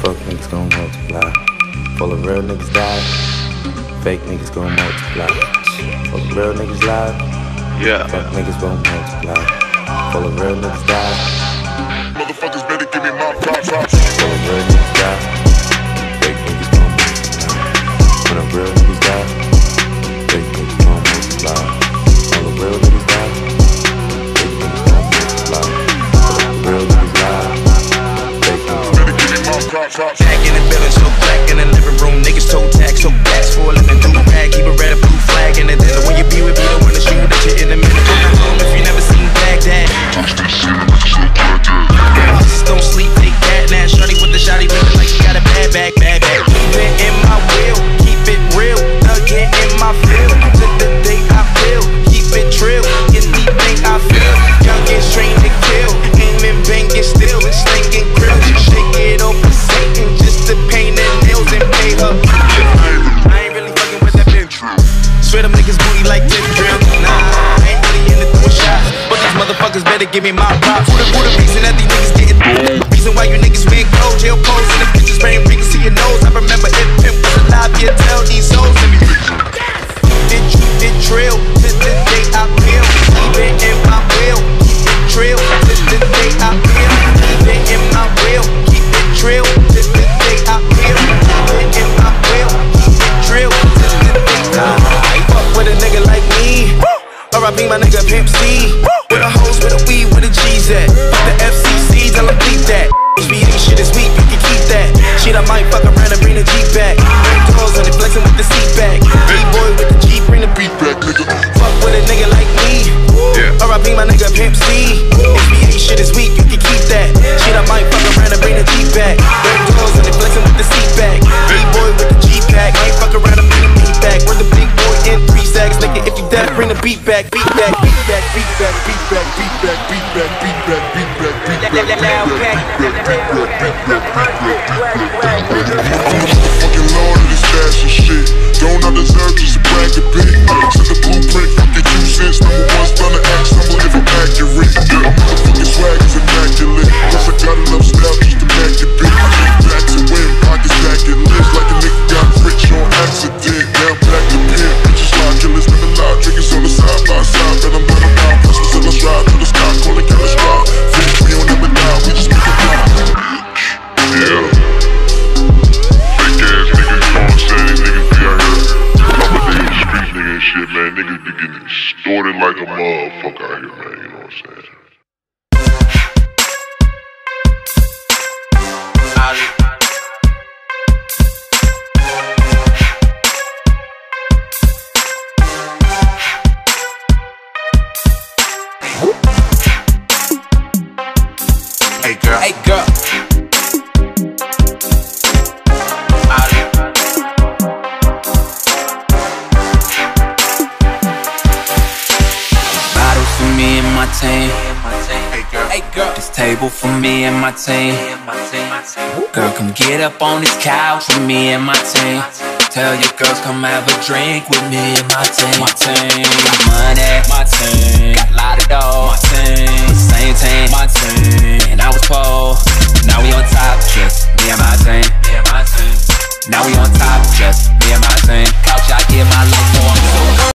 Fuck niggas gon' multiply. Full of real niggas die. Fake niggas gon' multiply. Full of real niggas lie. Yeah. Fuck niggas gon' multiply. Full of real niggas die. Motherfuckers better give me my props. Full of real niggas die. Fake niggas gon' multiply. When the real niggas die, fake niggas gon' multiply. Full of real niggas die. Fake niggas gon' multiply. Full of real niggas lie. Fake niggas Better give me my props. Back in the building, so black in the living room. Niggas toe tag, so backs for a living. Do rag, keep a red or blue flag in the dinner. When you be with me, the one to shoot at you in the minute. Go back home if you never seen Baghdad. Just don't sleep, take that. Now shorty with the shotty looking like she got a bad bag. Keep it in my wheel, keep it real. Nugget in my field. To the day I feel, keep it trill. Anything I feel, young and trained to kill. Aiming, banging, still and slinging grills. Shake it open Satan just to paint the nails and pay her. I ain't really fucking with that bitch. Swear them niggas booty like this drill. Nah, I ain't really into throwing shots, but these motherfuckers better give me my props. Who the reason that these niggas getting reason why you niggas win cold, jail pose and the bitches spraying fingers to your nose. I remember if Pimp was alive, you tell these souls to me. It trill to the day I feel. Even in my will, keep it trill to the day I feel. Even in my will, keep it trill to the day I feel. Even in my will, keep it trill to the day I fuck with a nigga like me. R.I.P. my nigga Pimp C. With a hose, with a weed, with a G's at. Fuck the FCC, tell him beat that. HBD shit is weak, you can keep that. Shit, I might fuck around and bring the Jeep back. Bring doors on it, flexing with the seat back. B-boy with the Jeep, bring the beat back, nigga. Fuck with a nigga like me. R.I.P. my nigga Pimp C. HBD shit is weak, you can keep that. Shit, I might fuck around and bring the Jeep back. Bring doors on it, flexing with the seat back. B-boy with the Jeep back. Might fuck around and bring the beat back. We're the big boy in 3 sacks, nigga. If you dead, bring the beat back, beat back, beat back, beat back, beat back, beat back, beat back, beat back, beat back, beat back, beat back. I'm the motherfucking lord of this fashion shit. Don't I deserve just a brag a bit? Set the blueprint, fuck your 2 cents. Number one stunner, act stumble if I'm accurate. My motherfucking swag is immaculate. Plus I got enough style just to back your bitch. Back to win, pockets back and lives like a nigga got rich on accident. Now back to pin, bitches locking, listening to loud triggers on the side by side. Bet I'm gonna buy plus till I strive to the sky, calling catastrophe. Finish, we don't never die, we just make it pop. Yeah. Fake ass niggas gon' say niggas be out here. I'm with the street nigga and shit, man. Niggas be getting extorted like a motherfucker out here, man. You know what I'm saying? Hey girl, hey girl. Bottles for me and my team. Hey girl, hey girl. This table for me and my team. Girl, come get up on this couch with me and my team. Tell your girls come have a drink with me and my team. My team, money, my team. Got